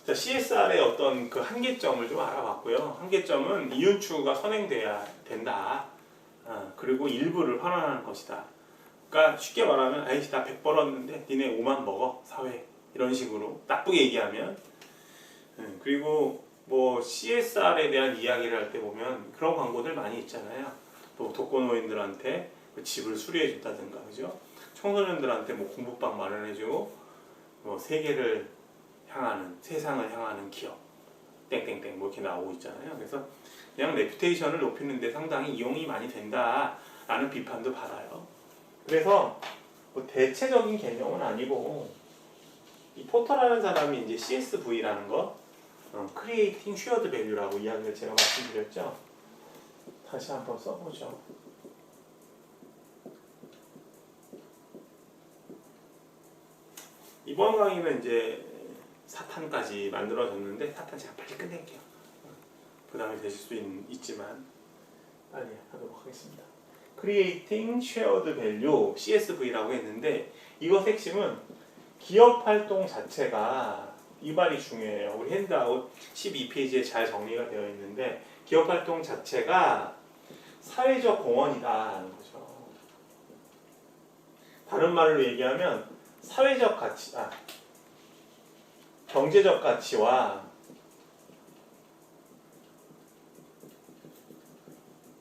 자, CSR의 어떤 그 한계점을 좀 알아봤고요. 한계점은 이윤 추구가 선행돼야 된다. 그리고 일부를 환원하는 것이다. 그러니까 쉽게 말하면 아이씨 나 100 벌었는데 니네 5만 먹어 사회 이런 식으로 나쁘게 얘기하면 그리고 뭐 CSR에 대한 이야기를 할 때 보면 그런 광고들 많이 있잖아요. 또 독거노인들한테 그 집을 수리해 준다든가 그죠? 청소년들한테 뭐 공부방 마련해주고 뭐 세계를 향하는 세상을 향하는 기업 땡땡땡 뭐 이렇게 나오고 있잖아요. 그래서 그냥 레퓨테이션을 높이는데 상당히 이용이 많이 된다라는 비판도 받아요. 그래서 뭐 대체적인 개념은 아니고 이 포터라는 사람이 이제 CSV라는 거 Creating Shared Value라고 이야기를 제가 말씀드렸죠. 다시 한번 써보죠. 이번 강의는 이제 4탄까지 만들어졌는데 4탄 제가 빨리 끝낼게요. 부담이 되실 수 있지만 빨리 하도록 하겠습니다. Creating Shared Value CSV라고 했는데 이것 핵심은 기업 활동 자체가 이 말이 중요해요. 우리 핸드아웃 12페이지에 잘 정리가 되어 있는데 기업 활동 자체가 사회적 공헌이다라는 거죠. 다른 말로 얘기하면 사회적 가치, 경제적 가치와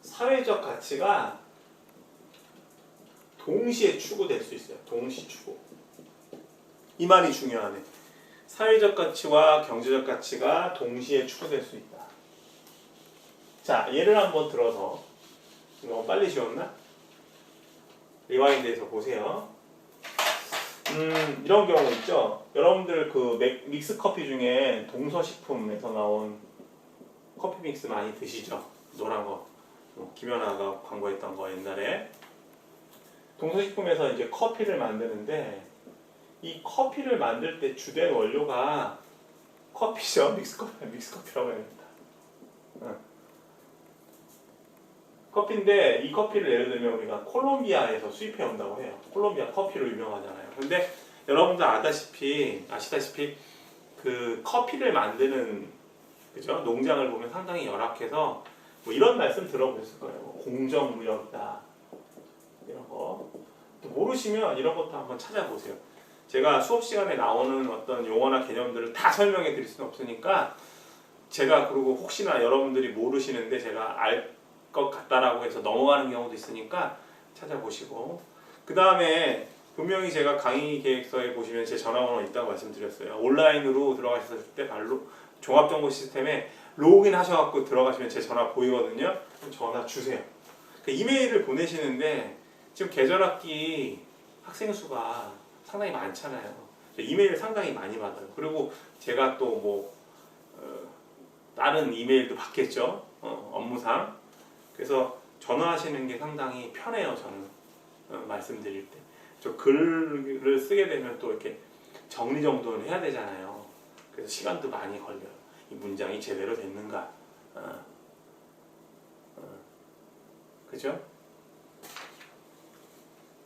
사회적 가치가 동시에 추구될 수 있어요. 동시 추구. 이 말이 중요하네. 사회적 가치와 경제적 가치가 동시에 추구될 수 있다. 자, 예를 한번 들어서 너무 빨리 지웠나? 리와인드에서 보세요. 이런 경우 있죠. 여러분들 그 믹스 커피 중에 동서식품에서 나온 커피 믹스 많이 드시죠? 노란 거. 김연아가 광고했던 거 옛날에. 동서식품에서 이제 커피를 만드는데 이 커피를 만들 때 주된 원료가 커피죠. 믹스커피라고 해야겠다. 커피인데 이 커피를 예를 들면 우리가 콜롬비아에서 수입해 온다고 해요. 콜롬비아 커피로 유명하잖아요. 근데 여러분들 아시다시피 그 커피를 만드는 그죠? 농장을 보면 상당히 열악해서 뭐 이런 말씀 들어보셨을 거예요. 공정무역이다 이런 거. 또 모르시면 이런 것도 한번 찾아보세요. 제가 수업 시간에 나오는 어떤 용어나 개념들을 다 설명해 드릴 수는 없으니까 제가 그리고 혹시나 여러분들이 모르시는데 제가 알 것 같다라고 해서 넘어가는 경우도 있으니까 찾아보시고 그 다음에 분명히 제가 강의 계획서에 보시면 제 전화번호 있다고 말씀드렸어요. 온라인으로 들어가셨을 때 바로 종합정보 시스템에 로그인 하셔갖고 들어가시면 제 전화 보이거든요. 그럼 전화 주세요. 그 이메일을 보내시는데 지금 계절학기 학생 수가 상당히 많잖아요. 이메일을 상당히 많이 받아요. 그리고 제가 또 뭐 다른 이메일도 받겠죠. 업무상. 그래서 전화하시는 게 상당히 편해요. 저는 말씀드릴 때. 저 글을 쓰게 되면 또 이렇게 정리정돈을 해야 되잖아요. 그래서 시간도 많이 걸려요. 이 문장이 제대로 됐는가. 그죠?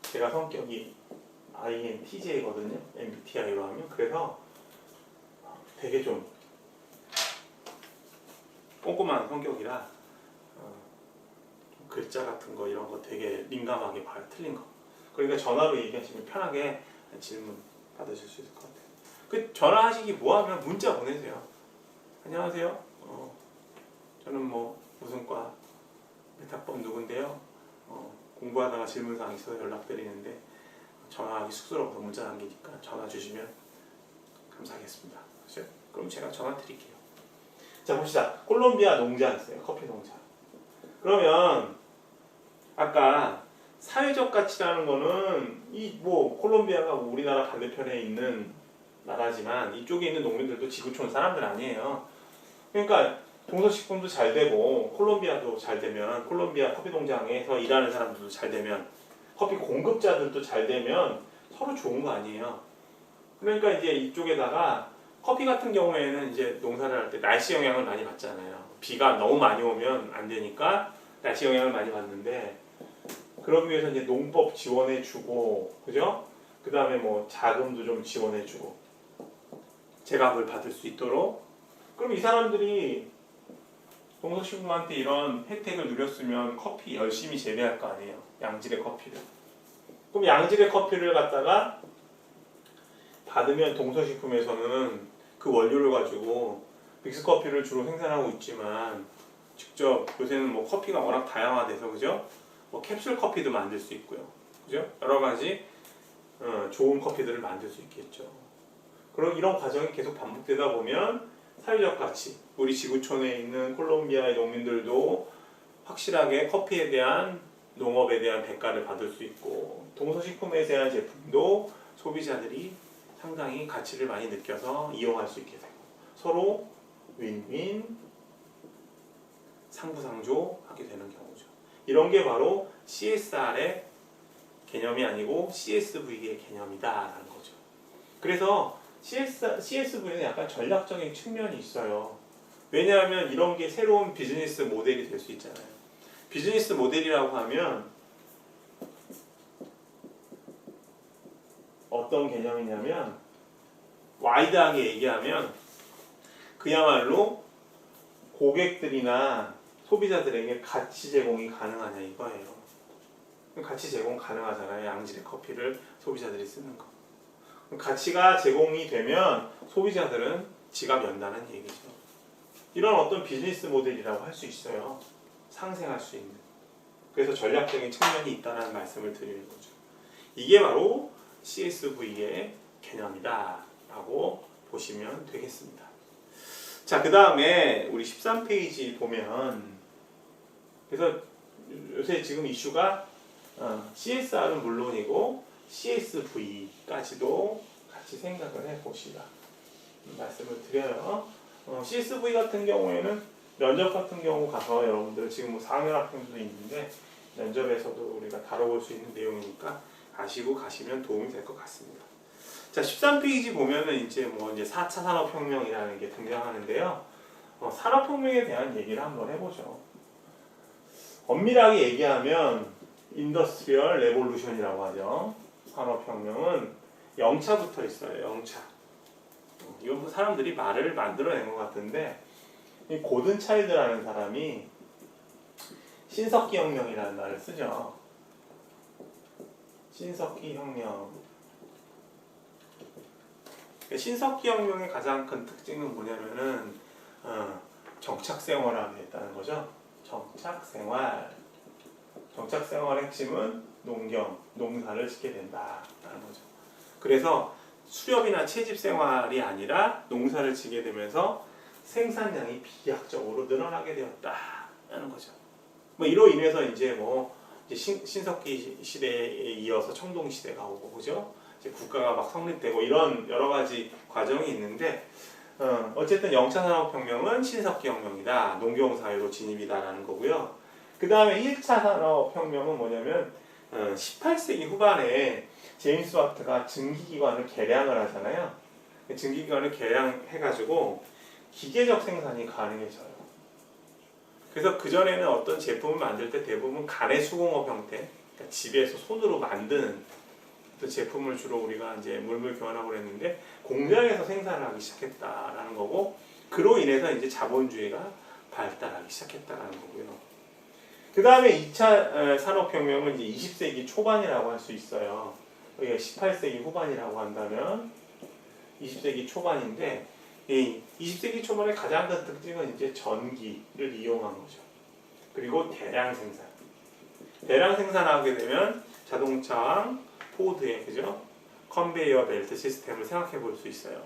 제가 성격이 INTJ거든요. MBTI로 하면. 그래서 되게 좀 꼼꼼한 성격이라 글자 같은 거 이런 거 되게 민감하게 봐요. 틀린 거. 그러니까 전화로 얘기하시면 편하게 질문 받으실 수 있을 것 같아요. 그 전화하시기 뭐하면 문자 보내세요. 안녕하세요. 저는 뭐 무슨 과 몇 학번 누군데요. 공부하다가 질문사항 있어서 연락드리는데 전화하기 쑥스러워서 문자 남기니까 전화 주시면 감사하겠습니다. 그렇죠? 그럼 제가 전화 드릴게요. 자 봅시다. 콜롬비아 농장 있어요. 커피 농장. 그러면 아까 사회적 가치라는 거는 이 뭐 콜롬비아가 우리나라 반대편에 있는 나라지만 이쪽에 있는 농민들도 지구촌 사람들 아니에요. 그러니까 동서식품도 잘 되고 콜롬비아도 잘 되면 콜롬비아 커피 농장에서 일하는 사람들도 잘 되면 커피 공급자들도 잘 되면 서로 좋은 거 아니에요. 그러니까 이제 이쪽에다가 커피 같은 경우에는 이제 농사를 할 때 날씨 영향을 많이 받잖아요. 비가 너무 많이 오면 안 되니까 날씨 영향을 많이 받는데 그러기 위해서 이제 농법 지원해주고, 그죠? 그 다음에 뭐 자금도 좀 지원해주고, 제값을 받을 수 있도록. 그럼 이 사람들이 동서식품한테 이런 혜택을 누렸으면 커피 열심히 재배할 거 아니에요. 양질의 커피를. 그럼 양질의 커피를 갖다가 받으면 동서식품에서는 그 원료를 가지고 믹스커피를 주로 생산하고 있지만 직접 요새는 뭐 커피가 워낙 다양화돼서 그죠? 뭐 캡슐 커피도 만들 수 있고요. 그죠? 여러 가지 좋은 커피들을 만들 수 있겠죠. 그럼 이런 과정이 계속 반복되다 보면 사회적 가치, 우리 지구촌에 있는 콜롬비아의 농민들도 확실하게 커피에 대한 농업에 대한 대가를 받을 수 있고 동서식품에 대한 제품도 소비자들이 상당히 가치를 많이 느껴서 이용할 수 있게 되고 서로 윈윈 상부상조하게 되는 경우죠. 이런 게 바로 CSR의 개념이 아니고 CSV의 개념이다라는 거죠. 그래서 CSV는 약간 전략적인 측면이 있어요. 왜냐하면 이런 게 새로운 비즈니스 모델이 될 수 있잖아요. 비즈니스 모델이라고 하면 어떤 개념이냐면 와이드하게 얘기하면 그야말로 고객들이나 소비자들에게 가치 제공이 가능하냐 이거예요. 가치 제공 가능하잖아요. 양질의 커피를 소비자들이 쓰는 거. 가치가 제공이 되면 소비자들은 지갑 연다는 얘기죠. 이런 어떤 비즈니스 모델이라고 할 수 있어요. 상생할 수 있는. 그래서 전략적인 측면이 있다는 말씀을 드리는 거죠. 이게 바로 CSV의 개념이다 라고 보시면 되겠습니다. 자, 그 다음에 우리 13페이지 보면 그래서 요새 지금 이슈가 CSR은 물론이고 CSV까지도 같이 생각을 해보시라 말씀을 드려요. CSV 같은 경우에는 면접 같은 경우 가서 여러분들 지금 뭐 4학년 학생들도 있는데 면접에서도 우리가 다뤄볼 수 있는 내용이니까 아시고 가시면 도움이 될 것 같습니다. 자, 13페이지 보면은 이제 4차 산업혁명이라는 게 등장하는데요. 산업혁명에 대한 얘기를 한번 해보죠. 엄밀하게 얘기하면 인더스트리얼 레볼루션이라고 하죠. 산업혁명은 영차 붙어 있어요. 영차. 이건 뭐 사람들이 말을 만들어낸 것 같은데 이 고든 차일드라는 사람이 신석기 혁명이라는 말을 쓰죠. 신석기 혁명. 신석기 혁명의 가장 큰 특징은 뭐냐면은 정착생활화가 됐다는 거죠. 정착생활. 정착생활의 핵심은 농사를 짓게 된다라는 거죠. 그래서 수렵이나 채집 생활이 아니라 농사를 짓게 되면서 생산량이 비약적으로 늘어나게 되었다라는 거죠. 뭐 이로 인해서 이제 신석기 시대에 이어서 청동 시대가 오고 그죠? 이제 국가가 막 성립되고 이런 여러 가지 과정이 있는데 어쨌든 영차 산업혁명은 신석기 혁명이다. 농경사회로 진입이다라는 거고요. 그 다음에 1차 산업혁명은 뭐냐면 18세기 후반에 제임스 와트가 증기기관을 개량을 하잖아요. 증기기관을 개량해가지고 기계적 생산이 가능해져요. 그래서 그전에는 어떤 제품을 만들 때 대부분 가내 수공업 형태, 그러니까 집에서 손으로 만드는 어떤 제품을 주로 우리가 이제 물물 교환하고 그랬는데 공장에서 생산을 하기 시작했다라는 거고, 그로 인해서 이제 자본주의가 발달하기 시작했다라는 거고요. 그 다음에 2차 산업혁명은 이제 20세기 초반이라고 할 수 있어요. 여기가 18세기 후반이라고 한다면 20세기 초반인데, 이 20세기 초반의 가장 큰 특징은 이제 전기를 이용한 거죠. 그리고 대량 생산. 대량 생산하게 되면 자동차왕 포드의 그죠? 컨베이어 벨트 시스템을 생각해 볼 수 있어요.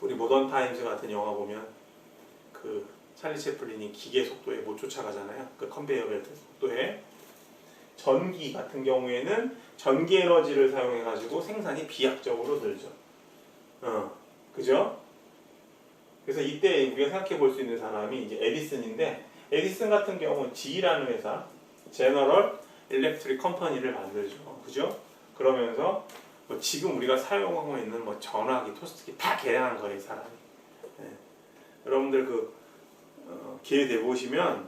우리 모던 타임즈 같은 영화 보면 그 찰리 채플린이 기계 속도에 못 쫓아가잖아요. 그 컨베이어 벨트 속도에. 전기 같은 경우에는 전기 에너지를 사용해 가지고 생산이 비약적으로 늘죠. 그죠? 그래서 이때 우리가 생각해 볼 수 있는 사람이 이제 에디슨인데, 에디슨 같은 경우는 GE라는 회사, 제너럴 일렉트릭 컴퍼니를 만들죠. 그죠? 그러면서 지금 우리가 사용하고 있는 전화기, 토스트기 다 개량한 거예요, 이 사람이. 네. 여러분들 기회 돼 보시면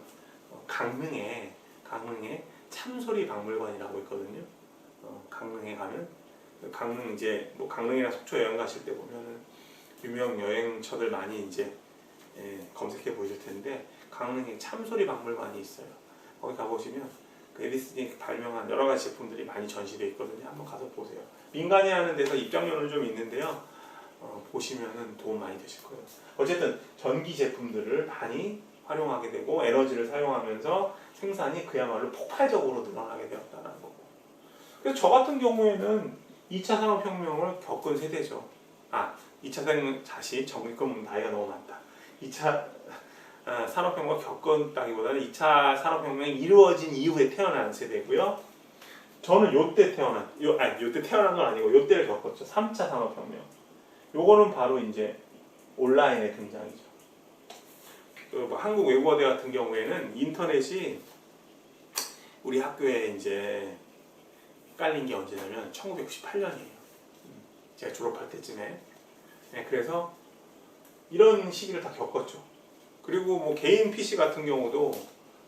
강릉에 참소리 박물관이라고 있거든요. 강릉에 가면 강릉 이제 강릉이나 속초 여행 가실 때 보면은 유명 여행처들 많이 이제 검색해 보실 텐데 강릉에 참소리 박물관이 있어요. 거기 가보시면 그 에디슨이 발명한 여러 가지 제품들이 많이 전시되어 있거든요. 한번 가서 보세요. 민간이 하는 데서 입장료는 좀 있는데요. 보시면은 도움 많이 되실 거예요. 어쨌든 전기 제품들을 많이 활용하게 되고 에너지를 사용하면서 생산이 그야말로 폭발적으로 늘어나게 되었다는 거고. 그래서 저 같은 경우에는 2차 산업혁명을 겪은 세대죠. 2차 산업혁명 다시 정리금 나이가 너무 많다. 2차 산업혁명을 겪었다기보다는 2차 산업혁명이 이루어진 이후에 태어난 세대고요. 저는 요때 태어난 건 아니고 요때를 겪었죠. 3차 산업혁명. 요거는 바로 이제 온라인의 등장이죠. 뭐 한국 외국어대 같은 경우에는 인터넷이 우리 학교에 이제 깔린 게 언제냐면 1998년이에요. 제가 졸업할 때쯤에. 그래서 이런 시기를 다 겪었죠. 그리고 뭐 개인 PC 같은 경우도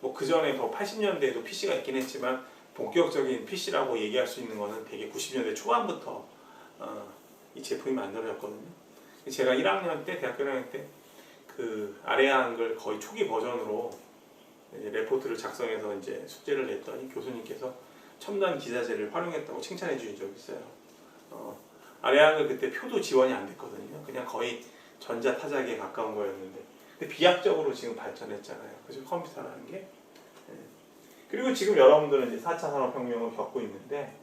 뭐 그 전에 더 80년대에도 PC가 있긴 했지만 본격적인 PC라고 얘기할 수 있는 거는 되게 90년대 초반부터 이 제품이 만들어졌거든요. 제가 1학년 때, 대학교 1학년 때 그 아레아 한글 거의 초기 버전으로 이제 레포트를 작성해서 이제 숙제를 냈더니 교수님께서 첨단 기자재를 활용했다고 칭찬해 주신 적이 있어요. 아레아 한글 그때 표도 지원이 안 됐거든요. 그냥 거의 전자 타자기에 가까운 거였는데 근데 비약적으로 지금 발전했잖아요. 그죠? 컴퓨터라는 게. 그리고 지금 여러분들은 이제 4차 산업혁명을 겪고 있는데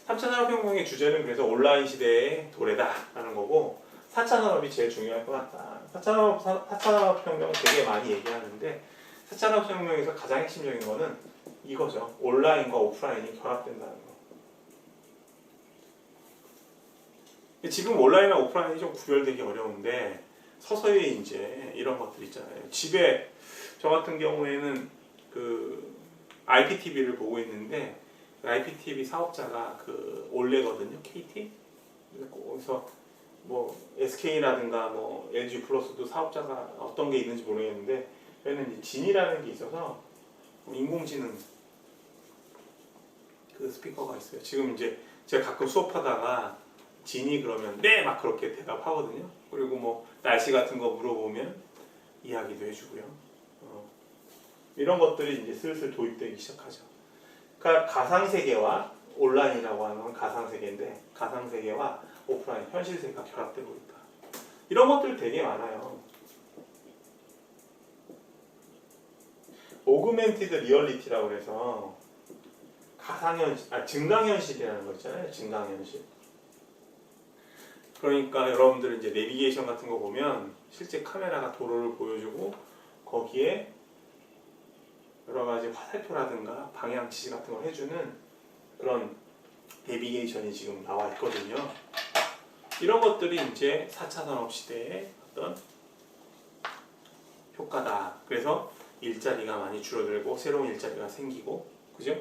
3차 산업혁명의 주제는 그래서 온라인 시대의 도래다라는 거고 4차 산업이 제일 중요할 것 같다. 4차 산업혁명은 되게 많이 얘기하는데 4차 산업혁명에서 가장 핵심적인 거는 이거죠. 온라인과 오프라인이 결합된다는 거. 지금 온라인과 오프라인이 좀 구별되기 어려운데 서서히 이제 이런 것들 있잖아요. 집에 저 같은 경우에는 그 IPTV를 보고 있는데 그 IPTV 사업자가 그 올레거든요. KT. 거기서 뭐 SK라든가 뭐 LG 플러스도 사업자가 어떤 게 있는지 모르겠는데 여기는 이제 진이라는 게 있어서 인공지능 그 스피커가 있어요. 지금 이제 제가 가끔 수업하다가 진이 그러면 네 막 그렇게 대답하거든요. 그리고 뭐 날씨 같은 거 물어보면 이야기도 해주고요. 이런 것들이 이제 슬슬 도입되기 시작하죠. 그러니까 가상 세계와 온라인이라고 하는 건 가상 세계인데 가상 세계와 오프라인 현실 세계가 결합되고 있다. 이런 것들 되게 많아요. 오그멘티드 리얼리티라고 해서 증강현실이라는 거 있잖아요. 증강현실. 그러니까 여러분들 이제 내비게이션 같은 거 보면 실제 카메라가 도로를 보여주고 거기에 여러 가지 화살표라든가 방향 지시 같은 걸 해주는 그런 내비게이션이 지금 나와 있거든요. 이런 것들이 이제 4차 산업 시대의 어떤 효과다. 그래서 일자리가 많이 줄어들고 새로운 일자리가 생기고, 그죠?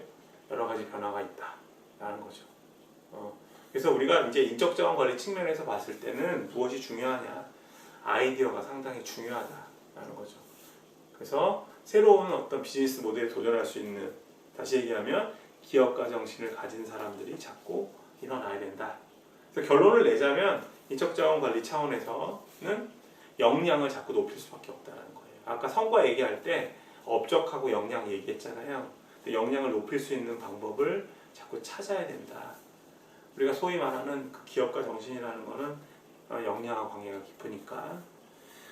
여러 가지 변화가 있다라는 거죠. 그래서 우리가 이제 인적 자원 관리 측면에서 봤을 때는 무엇이 중요하냐? 아이디어가 상당히 중요하다라는 거죠. 그래서 새로운 어떤 비즈니스 모델에 도전할 수 있는, 다시 얘기하면 기업가 정신을 가진 사람들이 자꾸 일어나야 된다. 그래서 결론을 내자면 인적 자원 관리 차원에서는 역량을 자꾸 높일 수밖에 없다는 거예요. 아까 성과 얘기할 때 업적하고 역량 얘기했잖아요. 근데 역량을 높일 수 있는 방법을 자꾸 찾아야 된다. 우리가 소위 말하는 그 기업가 정신이라는 거는 역량과 관계가 깊으니까.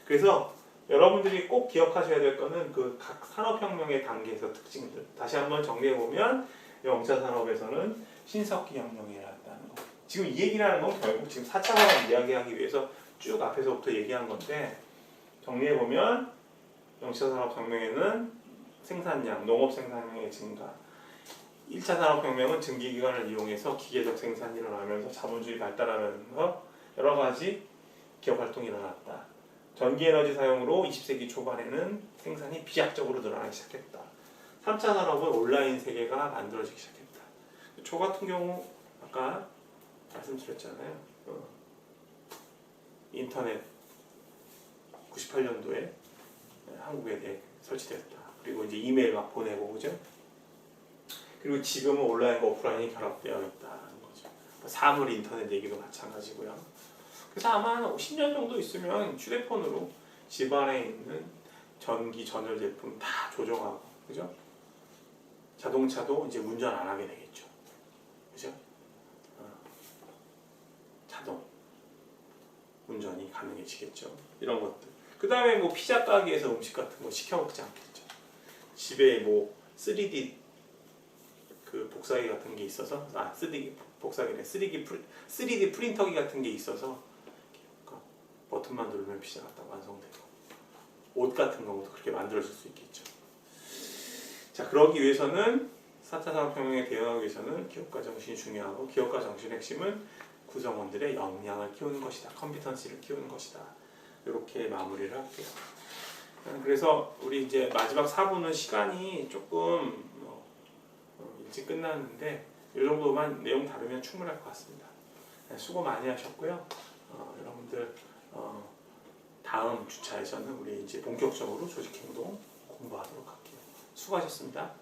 그래서 여러분들이 꼭 기억하셔야 될 거는 그 각 산업혁명의 단계에서 특징들. 다시 한번 정리해보면 영차 산업에서는 신석기 혁명이 일어났다는 거. 지금 이 얘기를 하는 건 결국 지금 4차 산업 이야기하기 위해서 쭉 앞에서부터 얘기한 건데, 정리해보면 영차 산업혁명에는 생산량, 농업 생산량의 증가, 1차 산업혁명은 증기기관을 이용해서 기계적 생산이 일어나면서 자본주의 발달하면서 여러 가지 기업활동이 일어났다. 전기에너지 사용으로 20세기 초반에는 생산이 비약적으로 늘어나기 시작했다. 3차 산업은 온라인 세계가 만들어지기 시작했다. 저 같은 경우 아까 말씀드렸잖아요. 인터넷 98년도에 한국에 설치됐다. 그리고 이제 이메일 막 보내고, 그죠? 그리고 지금은 온라인과 오프라인이 결합되어 있다는 거죠. 사물 인터넷 얘기도 마찬가지고요. 그래서 아마 한 10년 정도 있으면 휴대폰으로 집안에 있는 전기 전열 제품 다 조정하고, 그죠? 자동차도 이제 운전 안 하게 되겠죠, 그죠? 자동 운전이 가능해지겠죠. 이런 것들. 그 다음에 뭐 피자 가게에서 음식 같은 거 시켜 먹지 않겠죠. 집에 뭐 3D 그 복사기 같은 게 있어서 3D 복사기네 3D 프린터기 같은 게 있어서 버튼만 누르면 피자가 딱 완성되고 옷 같은 경우도 그렇게 만들어질 수 있겠죠. 자, 그러기 위해서는 4차 산업혁명에 대응하기 위해서는 기업가 정신이 중요하고 기업가 정신의 핵심은 구성원들의 역량을 키우는 것이다. 컴피턴시를 키우는 것이다. 이렇게 마무리를 할게요. 그래서 우리 이제 마지막 4부는 시간이 조금 일찍 끝났는데 이 정도만 내용 다루면 충분할 것 같습니다. 수고 많이 하셨고요. 여러분들 다음 주차에서는 우리 이제 본격적으로 조직행동 공부하도록 할게요. 수고하셨습니다.